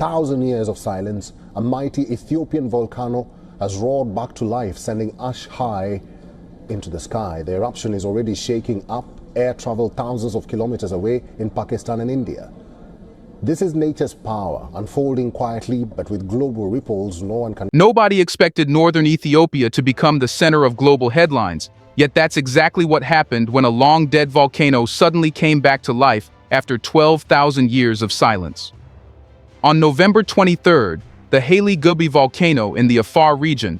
1,000 years of silence, a mighty Ethiopian volcano has roared back to life, sending ash high into the sky. The eruption is already shaking up air travel thousands of kilometers away in Pakistan and India. This is nature's power, unfolding quietly but with global ripples no one can. Nobody expected northern Ethiopia to become the center of global headlines, yet that's exactly what happened when a long-dead volcano suddenly came back to life after 12,000 years of silence. On November 23rd, the Hayli Gubbi volcano in the Afar region,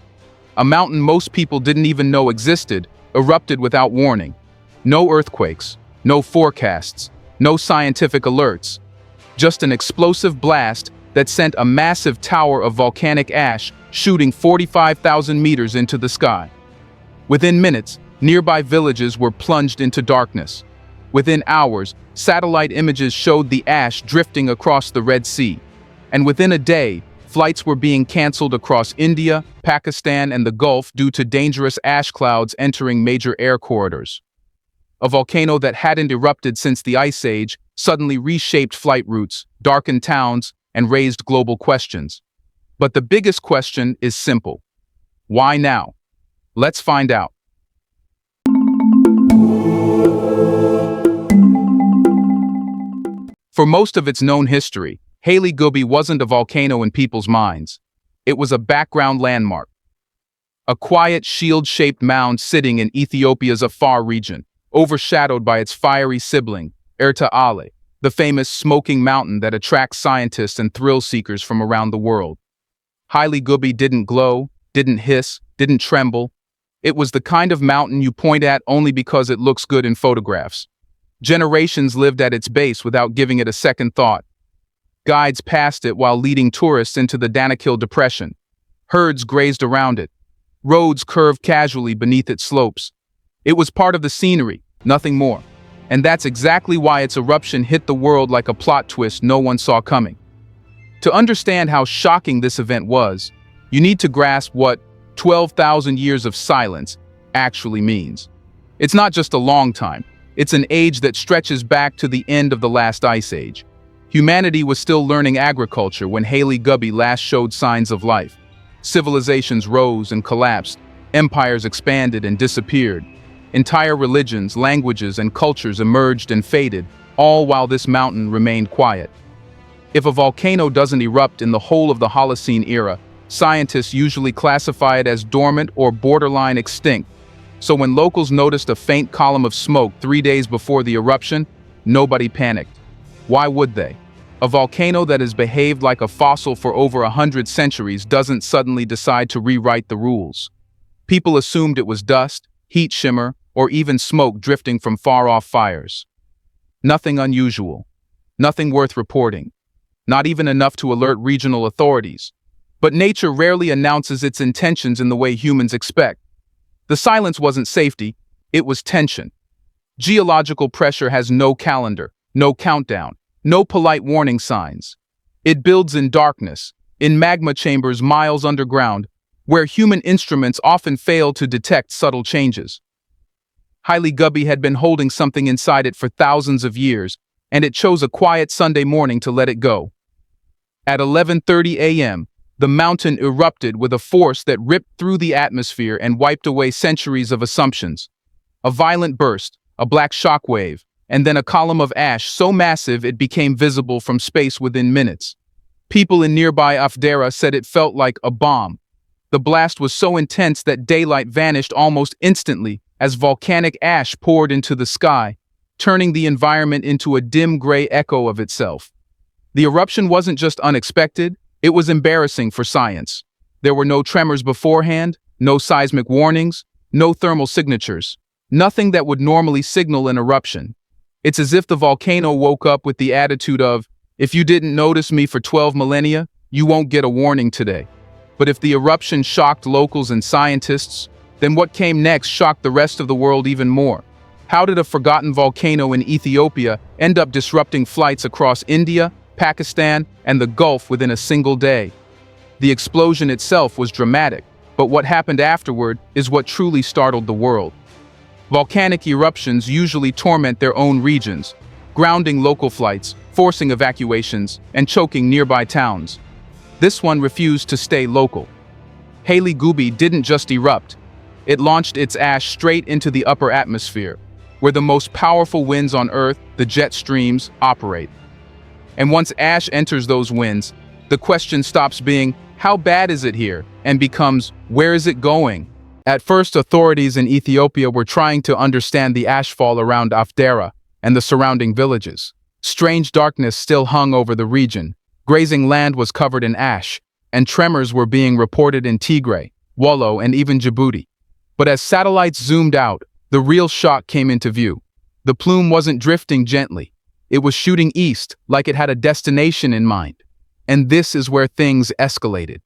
a mountain most people didn't even know existed, erupted without warning. No earthquakes, no forecasts, no scientific alerts. Just an explosive blast that sent a massive tower of volcanic ash shooting 45,000 meters into the sky. Within minutes, nearby villages were plunged into darkness. Within hours, satellite images showed the ash drifting across the Red Sea. And within a day, flights were being canceled across India, Pakistan, and the Gulf due to dangerous ash clouds entering major air corridors. A volcano that hadn't erupted since the Ice Age suddenly reshaped flight routes, darkened towns, and raised global questions. But the biggest question is simple. Why now? Let's find out. For most of its known history, Hayli Gubbi wasn't a volcano in people's minds. It was a background landmark. A quiet, shield-shaped mound sitting in Ethiopia's Afar region, overshadowed by its fiery sibling, Erupts, the famous smoking mountain that attracts scientists and thrill-seekers from around the world. Hayli Gubbi didn't glow, didn't hiss, didn't tremble. It was the kind of mountain you point at only because it looks good in photographs. Generations lived at its base without giving it a second thought. Guides passed it while leading tourists into the Danakil Depression. Herds grazed around it. Roads curved casually beneath its slopes. It was part of the scenery, nothing more. And that's exactly why its eruption hit the world like a plot twist no one saw coming. To understand how shocking this event was, you need to grasp what 12,000 years of silence actually means. It's not just a long time, it's an age that stretches back to the end of the last ice age. Humanity was still learning agriculture when Hayli Gubbi last showed signs of life. Civilizations rose and collapsed, empires expanded and disappeared. Entire religions, languages, and cultures emerged and faded, all while this mountain remained quiet. If a volcano doesn't erupt in the whole of the Holocene era, scientists usually classify it as dormant or borderline extinct. So when locals noticed a faint column of smoke 3 days before the eruption, nobody panicked. Why would they? A volcano that has behaved like a fossil for over 100 centuries doesn't suddenly decide to rewrite the rules. People assumed it was dust, heat shimmer, or even smoke drifting from far-off fires. Nothing unusual. Nothing worth reporting. Not even enough to alert regional authorities. But nature rarely announces its intentions in the way humans expect. The silence wasn't safety, it was tension. Geological pressure has no calendar, no countdown, no polite warning signs. It builds in darkness, in magma chambers miles underground, where human instruments often fail to detect subtle changes. Hayli Gubbi had been holding something inside it for thousands of years, and it chose a quiet Sunday morning to let it go. At 11:30 a.m., the mountain erupted with a force that ripped through the atmosphere and wiped away centuries of assumptions. A violent burst, a black shockwave, and then a column of ash so massive it became visible from space within minutes. People in nearby Afar said it felt like a bomb. The blast was so intense that daylight vanished almost instantly as volcanic ash poured into the sky, turning the environment into a dim gray echo of itself. The eruption wasn't just unexpected, it was embarrassing for science. There were no tremors beforehand, no seismic warnings, no thermal signatures, nothing that would normally signal an eruption. It's as if the volcano woke up with the attitude of, if you didn't notice me for 12 millennia, you won't get a warning today. But if the eruption shocked locals and scientists, then what came next shocked the rest of the world even more. How did a forgotten volcano in Ethiopia end up disrupting flights across India, Pakistan, and the Gulf within a single day? The explosion itself was dramatic, but what happened afterward is what truly startled the world. Volcanic eruptions usually torment their own regions, grounding local flights, forcing evacuations and choking nearby towns. This one refused to stay local. Hayli Gubbi didn't just erupt. It launched its ash straight into the upper atmosphere, where the most powerful winds on Earth, the jet streams, operate. And once ash enters those winds, the question stops being, how bad is it here? And becomes, where is it going? At first, authorities in Ethiopia were trying to understand the ashfall around Afar and the surrounding villages. Strange darkness still hung over the region. Grazing land was covered in ash, and tremors were being reported in Tigray, Wollo, and even Djibouti. But as satellites zoomed out, the real shock came into view. The plume wasn't drifting gently. It was shooting east, like it had a destination in mind. And this is where things escalated.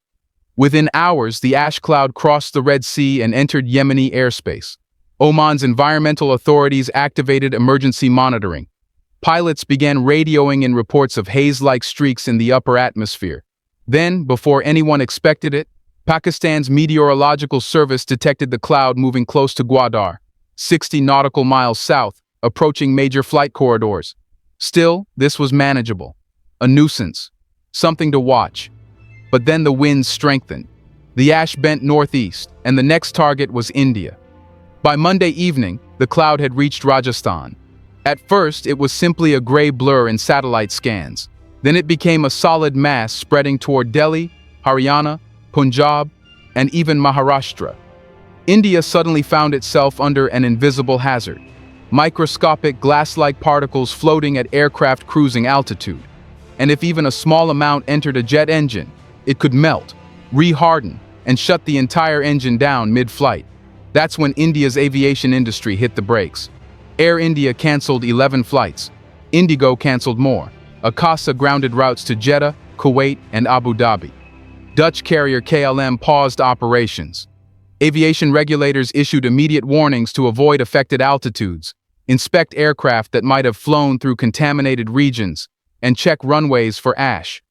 Within hours, the ash cloud crossed the Red Sea and entered Yemeni airspace. Oman's environmental authorities activated emergency monitoring. Pilots began radioing in reports of haze-like streaks in the upper atmosphere. Then, before anyone expected it, Pakistan's meteorological service detected the cloud moving close to Gwadar, 60 nautical miles south, approaching major flight corridors. Still, this was manageable. A nuisance. Something to watch. But then the winds strengthened. The ash bent northeast, and the next target was India. By Monday evening, the cloud had reached Rajasthan. At first, it was simply a gray blur in satellite scans. Then it became a solid mass spreading toward Delhi, Haryana, Punjab, and even Maharashtra. India suddenly found itself under an invisible hazard. Microscopic glass-like particles floating at aircraft cruising altitude. And if even a small amount entered a jet engine, it could melt, re-harden, and shut the entire engine down mid-flight. That's when India's aviation industry hit the brakes. Air India canceled 11 flights. Indigo canceled more. Akasa grounded routes to Jeddah, Kuwait, and Abu Dhabi. Dutch carrier KLM paused operations. Aviation regulators issued immediate warnings to avoid affected altitudes, inspect aircraft that might have flown through contaminated regions, and check runways for ash.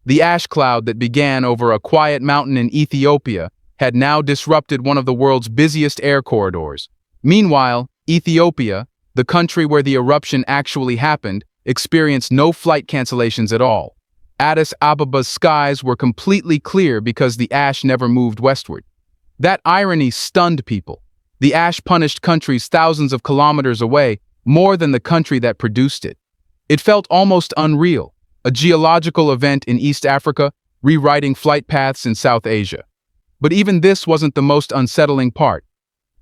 The ash cloud that began over a quiet mountain in Ethiopia had now disrupted one of the world's busiest air corridors. Meanwhile, Ethiopia, the country where the eruption actually happened, experienced no flight cancellations at all. Addis Ababa's skies were completely clear because the ash never moved westward. That irony stunned people. The ash punished countries thousands of kilometers away, more than the country that produced it. It felt almost unreal, a geological event in East Africa, rewriting flight paths in South Asia. But even this wasn't the most unsettling part.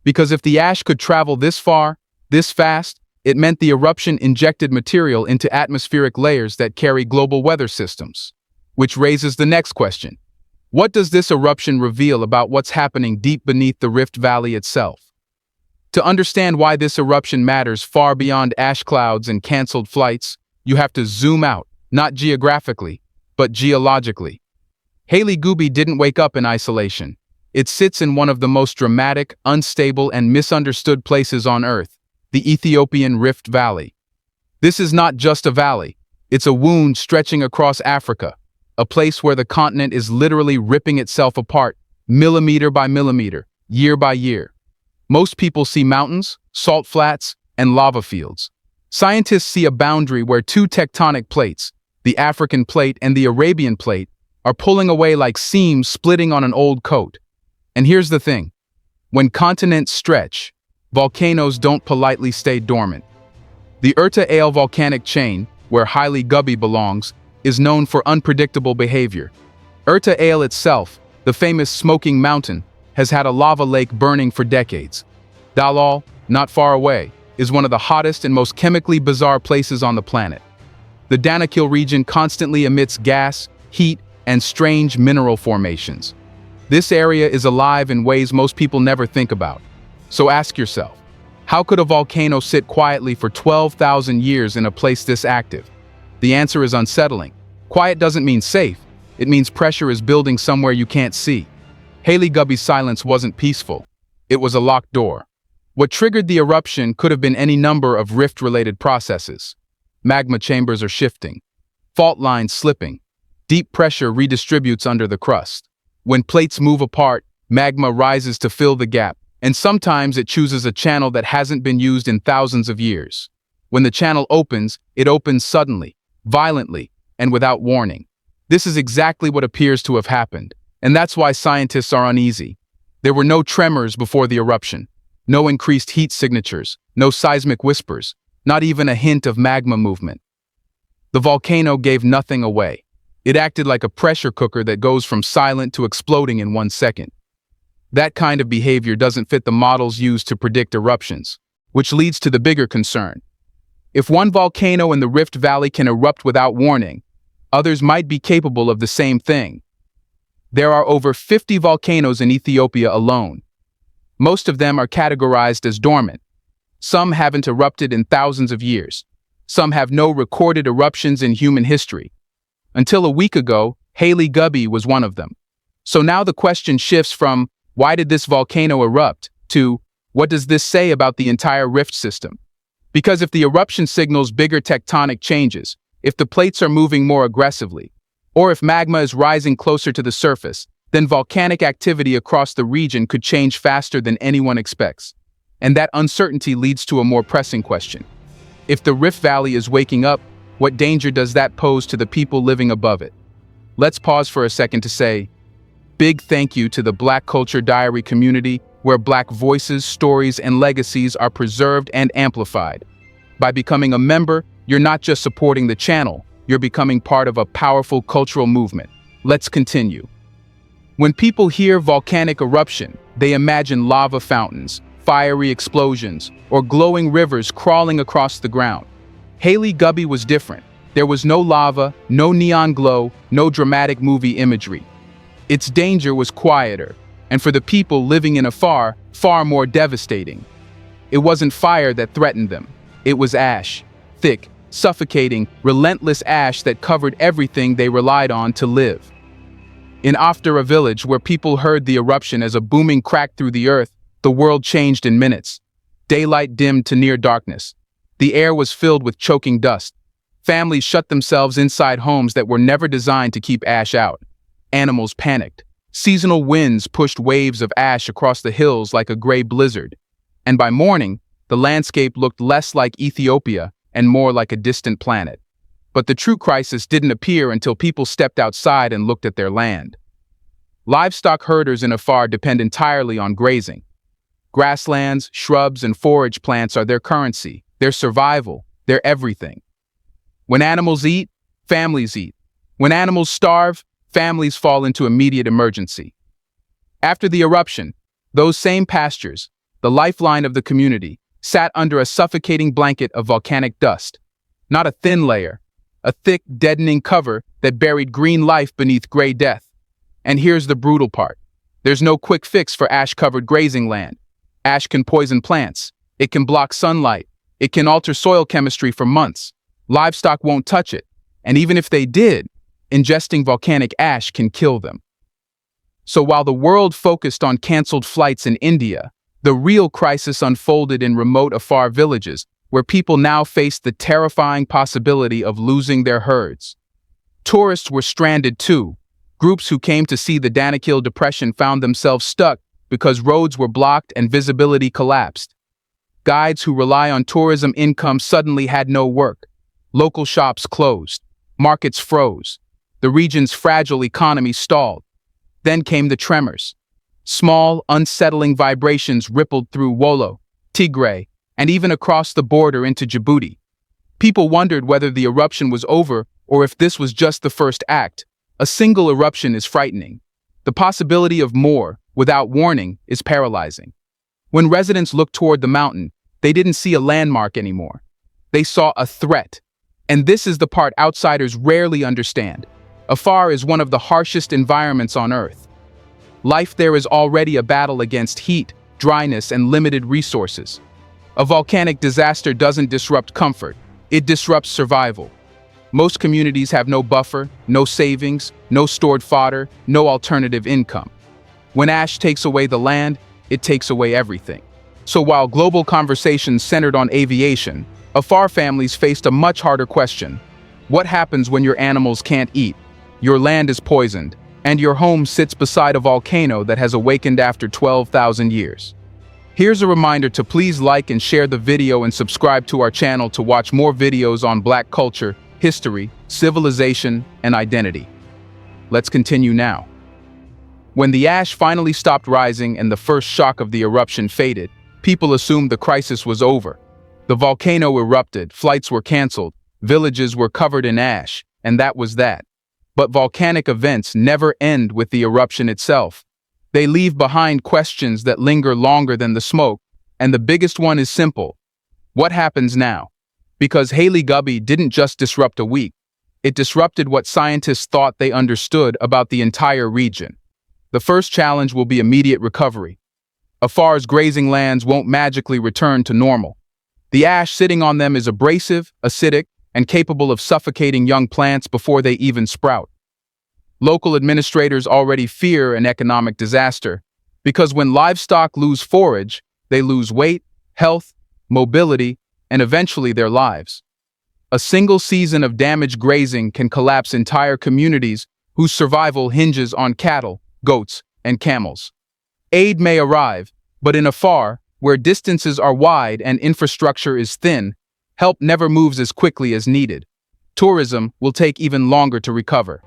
Because if the ash could travel this far, this fast, it meant the eruption injected material into atmospheric layers that carry global weather systems. Which raises the next question. What does this eruption reveal about what's happening deep beneath the Rift Valley itself? To understand why this eruption matters far beyond ash clouds and canceled flights, you have to zoom out, not geographically, but geologically. Hayli Gubbi didn't wake up in isolation. It sits in one of the most dramatic, unstable, and misunderstood places on Earth, the Ethiopian Rift Valley. This is not just a valley, it's a wound stretching across Africa, a place where the continent is literally ripping itself apart, millimeter by millimeter, year by year. Most people see mountains, salt flats, and lava fields. Scientists see a boundary where two tectonic plates, the African plate and the Arabian plate, are pulling away like seams splitting on an old coat. And here's the thing. When continents stretch, volcanoes don't politely stay dormant. The Erupts volcanic chain, where Hayli Gubbi belongs, is known for unpredictable behavior. Erupts itself, the famous smoking mountain, has had a lava lake burning for decades. Dalal, not far away, is one of the hottest and most chemically bizarre places on the planet. The Danakil region constantly emits gas, heat, and strange mineral formations. This area is alive in ways most people never think about. So ask yourself, how could a volcano sit quietly for 12,000 years in a place this active? The answer is unsettling. Quiet doesn't mean safe. It means pressure is building somewhere you can't see. Hayli Gubbi's silence wasn't peaceful. It was a locked door. What triggered the eruption could have been any number of rift-related processes. Magma chambers are shifting. Fault lines slipping. Deep pressure redistributes under the crust. When plates move apart, magma rises to fill the gap, and sometimes it chooses a channel that hasn't been used in thousands of years. When the channel opens, it opens suddenly, violently, and without warning. This is exactly what appears to have happened, and that's why scientists are uneasy. There were no tremors before the eruption, no increased heat signatures, no seismic whispers, not even a hint of magma movement. The volcano gave nothing away. It acted like a pressure cooker that goes from silent to exploding in 1 second. That kind of behavior doesn't fit the models used to predict eruptions, which leads to the bigger concern. If one volcano in the Rift Valley can erupt without warning, others might be capable of the same thing. There are over 50 volcanoes in Ethiopia alone. Most of them are categorized as dormant. Some haven't erupted in thousands of years. Some have no recorded eruptions in human history. Until a week ago, Hayli Gubbi was one of them. So now the question shifts from, why did this volcano erupt, to, what does this say about the entire rift system? Because if the eruption signals bigger tectonic changes, if the plates are moving more aggressively, or if magma is rising closer to the surface, then volcanic activity across the region could change faster than anyone expects. And that uncertainty leads to a more pressing question. If the Rift Valley is waking up, what danger does that pose to the people living above it? Let's pause for a second to say, big thank you to the Black Culture Diary community, where Black voices, stories, and legacies are preserved and amplified. By becoming a member, you're not just supporting the channel, you're becoming part of a powerful cultural movement. Let's continue. When people hear volcanic eruption, they imagine lava fountains, fiery explosions, or glowing rivers crawling across the ground. Hayli Gubbi was different. There was no lava, no neon glow, no dramatic movie imagery. Its danger was quieter, and for the people living in Afar, far more devastating. It wasn't fire that threatened them. It was ash. Thick, suffocating, relentless ash that covered everything they relied on to live. In Afar, a village where people heard the eruption as a booming crack through the earth, the world changed in minutes. Daylight dimmed to near darkness. The air was filled with choking dust. Families shut themselves inside homes that were never designed to keep ash out. Animals panicked. Seasonal winds pushed waves of ash across the hills like a gray blizzard. And by morning, the landscape looked less like Ethiopia and more like a distant planet. But the true crisis didn't appear until people stepped outside and looked at their land. Livestock herders in Afar depend entirely on grazing. Grasslands, shrubs, and forage plants are their currency, their survival, their everything. When animals eat, families eat. When animals starve, families fall into immediate emergency. After the eruption, those same pastures, the lifeline of the community, sat under a suffocating blanket of volcanic dust. Not a thin layer, a thick, deadening cover that buried green life beneath gray death. And here's the brutal part. There's no quick fix for ash-covered grazing land. Ash can poison plants. It can block sunlight. It can alter soil chemistry for months. Livestock won't touch it. And even if they did, ingesting volcanic ash can kill them. So while the world focused on canceled flights in India, the real crisis unfolded in remote Afar villages, where people now faced the terrifying possibility of losing their herds. Tourists were stranded too. Groups who came to see the Danakil Depression found themselves stuck because roads were blocked and visibility collapsed. Guides who rely on tourism income suddenly had no work. Local shops closed. Markets froze. The region's fragile economy stalled. Then came the tremors. Small, unsettling vibrations rippled through Wollo, Tigray, and even across the border into Djibouti. People wondered whether the eruption was over or if this was just the first act. A single eruption is frightening. The possibility of more, without warning, is paralyzing. When residents looked toward the mountain, they didn't see a landmark anymore. They saw a threat. And this is the part outsiders rarely understand. Afar is one of the harshest environments on Earth. Life there is already a battle against heat, dryness, and limited resources. A volcanic disaster doesn't disrupt comfort, it disrupts survival. Most communities have no buffer, no savings, no stored fodder, no alternative income. When ash takes away the land, it takes away everything. So while global conversations centered on aviation, Afar families faced a much harder question. What happens when your animals can't eat, your land is poisoned, and your home sits beside a volcano that has awakened after 12,000 years? Here's a reminder to please like and share the video and subscribe to our channel to watch more videos on Black culture, history, civilization, and identity. Let's continue now. When the ash finally stopped rising and the first shock of the eruption faded, people assumed the crisis was over. The volcano erupted, flights were canceled, villages were covered in ash, and that was that. But volcanic events never end with the eruption itself. They leave behind questions that linger longer than the smoke, and the biggest one is simple. What happens now? Because Hayli Gubbi didn't just disrupt a week, it disrupted what scientists thought they understood about the entire region. The first challenge will be immediate recovery. Afar's grazing lands won't magically return to normal. The ash sitting on them is abrasive, acidic, and capable of suffocating young plants before they even sprout. Local administrators already fear an economic disaster, because when livestock lose forage, they lose weight, health, mobility, and eventually their lives. A single season of damaged grazing can collapse entire communities whose survival hinges on cattle, goats, and camels. Aid may arrive, but in Afar, where distances are wide and infrastructure is thin, help never moves as quickly as needed. Tourism will take even longer to recover.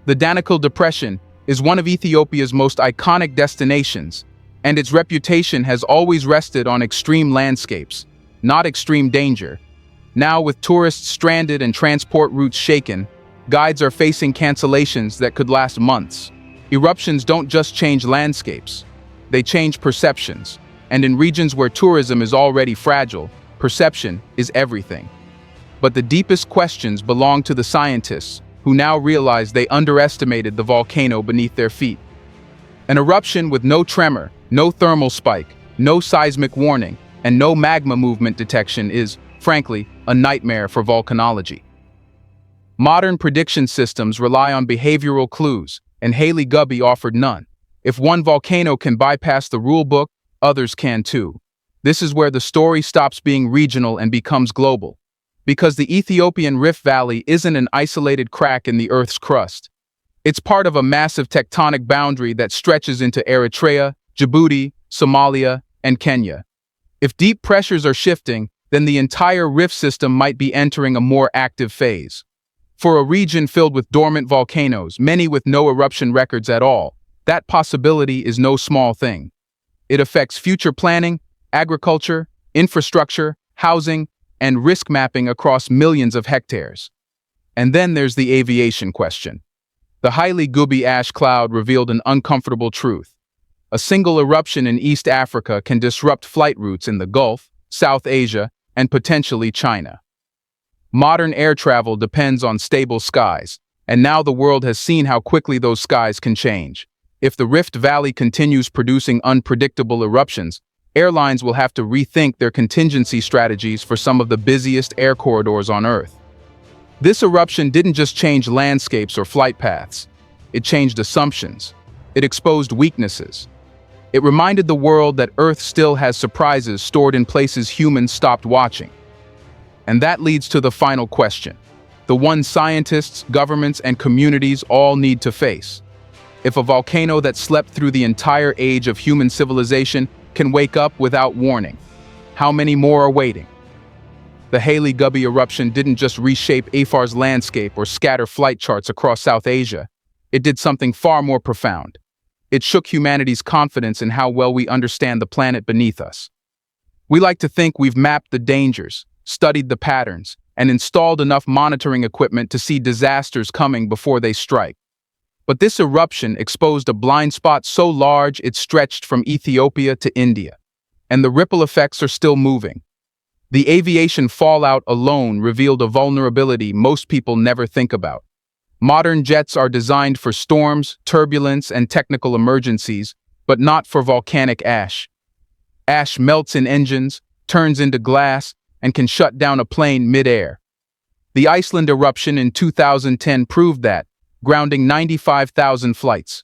The Danakil Depression is one of Ethiopia's most iconic destinations, and its reputation has always rested on extreme landscapes, not extreme danger. Now, with tourists stranded and transport routes shaken, guides are facing cancellations that could last months. Eruptions don't just change landscapes, they change perceptions. And in regions where tourism is already fragile, perception is everything. But the deepest questions belong to the scientists, who now realize they underestimated the volcano beneath their feet. An eruption with no tremor, no thermal spike, no seismic warning, and no magma movement detection is, frankly, a nightmare for volcanology. Modern prediction systems rely on behavioral clues, and Hayli Gubbi offered none. If one volcano can bypass the rulebook, others can too. This is where the story stops being regional and becomes global. Because the Ethiopian Rift Valley isn't an isolated crack in the Earth's crust. It's part of a massive tectonic boundary that stretches into Eritrea, Djibouti, Somalia, and Kenya. If deep pressures are shifting, then the entire rift system might be entering a more active phase. For a region filled with dormant volcanoes, many with no eruption records at all, that possibility is no small thing. It affects future planning, agriculture, infrastructure, housing, and risk mapping across millions of hectares. And then there's the aviation question. The Hayli Gubbi ash cloud revealed an uncomfortable truth. A single eruption in East Africa can disrupt flight routes in the Gulf, South Asia, and potentially China. Modern air travel depends on stable skies, and now the world has seen how quickly those skies can change. If the Rift Valley continues producing unpredictable eruptions, airlines will have to rethink their contingency strategies for some of the busiest air corridors on Earth. This eruption didn't just change landscapes or flight paths. It changed assumptions. It exposed weaknesses. It reminded the world that Earth still has surprises stored in places humans stopped watching. And that leads to the final question, the one scientists, governments, and communities all need to face. If a volcano that slept through the entire age of human civilization can wake up without warning, how many more are waiting? The Hayli Gubbi eruption didn't just reshape Afar's landscape or scatter flight charts across South Asia. It did something far more profound. It shook humanity's confidence in how well we understand the planet beneath us. We like to think we've mapped the dangers, studied the patterns, and installed enough monitoring equipment to see disasters coming before they strike. But this eruption exposed a blind spot so large it stretched from Ethiopia to India. And the ripple effects are still moving. The aviation fallout alone revealed a vulnerability most people never think about. Modern jets are designed for storms, turbulence, and technical emergencies, but not for volcanic ash. Ash melts in engines, turns into glass, and can shut down a plane mid-air. The Iceland eruption in 2010 proved that, grounding 95,000 flights.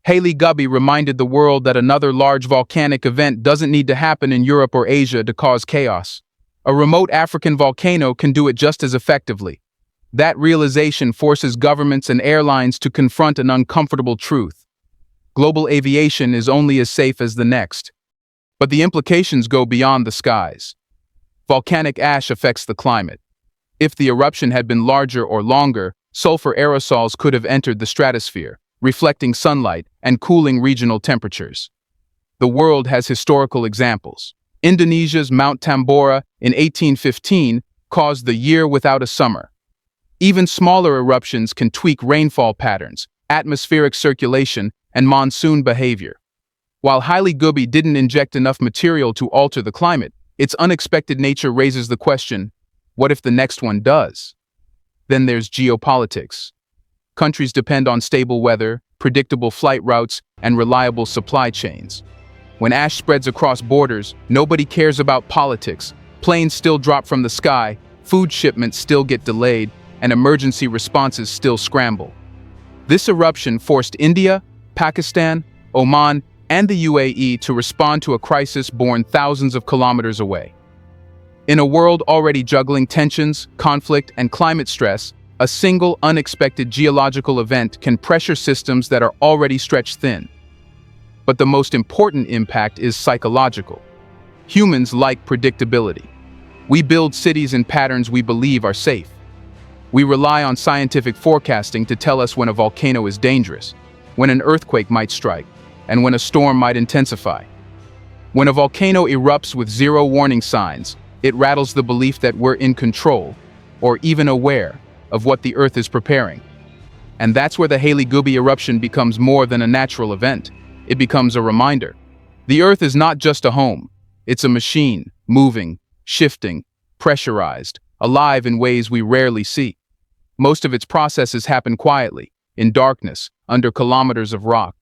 Hayli Gubbi reminded the world that another large volcanic event doesn't need to happen in Europe or Asia to cause chaos. A remote African volcano can do it just as effectively. That realization forces governments and airlines to confront an uncomfortable truth. Global aviation is only as safe as the next. But the implications go beyond the skies. Volcanic ash affects the climate. If the eruption had been larger or longer, sulfur aerosols could have entered the stratosphere, reflecting sunlight and cooling regional temperatures. The world has historical examples. Indonesia's Mount Tambora in 1815 caused the year without a summer. Even smaller eruptions can tweak rainfall patterns, atmospheric circulation, and monsoon behavior. While Hayli Gubbi didn't inject enough material to alter the climate, its unexpected nature raises the question, what if the next one does? Then there's geopolitics. Countries depend on stable weather, predictable flight routes, and reliable supply chains. When ash spreads across borders, nobody cares about politics. Planes still drop from the sky, food shipments still get delayed, and emergency responses still scramble. This eruption forced India, Pakistan, Oman, and the UAE to respond to a crisis born thousands of kilometers away. In a world already juggling tensions, conflict, and climate stress, a single unexpected geological event can pressure systems that are already stretched thin. But the most important impact is psychological. Humans like predictability. We build cities in patterns we believe are safe. We rely on scientific forecasting to tell us when a volcano is dangerous, when an earthquake might strike, and when a storm might intensify. When a volcano erupts with zero warning signs, it rattles the belief that we're in control, or even aware, of what the Earth is preparing. And that's where the Hayli Gubbi eruption becomes more than a natural event. It becomes a reminder. The Earth is not just a home. It's a machine, moving, shifting, pressurized, alive in ways we rarely see. Most of its processes happen quietly, in darkness, under kilometers of rock.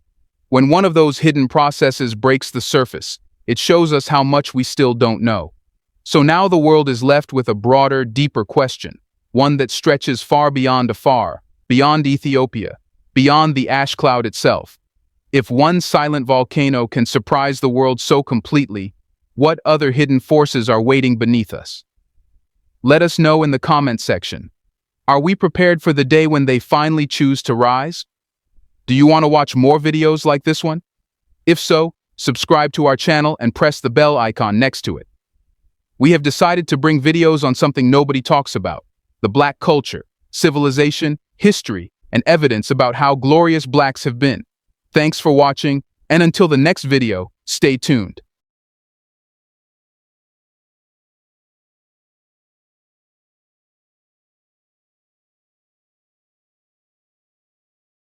When one of those hidden processes breaks the surface, it shows us how much we still don't know. So now the world is left with a broader, deeper question, one that stretches far beyond Afar, beyond Ethiopia, beyond the ash cloud itself. If one silent volcano can surprise the world so completely, what other hidden forces are waiting beneath us? Let us know in the comment section. Are we prepared for the day when they finally choose to rise? Do you want to watch more videos like this one? If so, subscribe to our channel and press the bell icon next to it. We have decided to bring videos on something nobody talks about: the Black culture, civilization, history, and evidence about how glorious Blacks have been. Thanks for watching, and until the next video, stay tuned.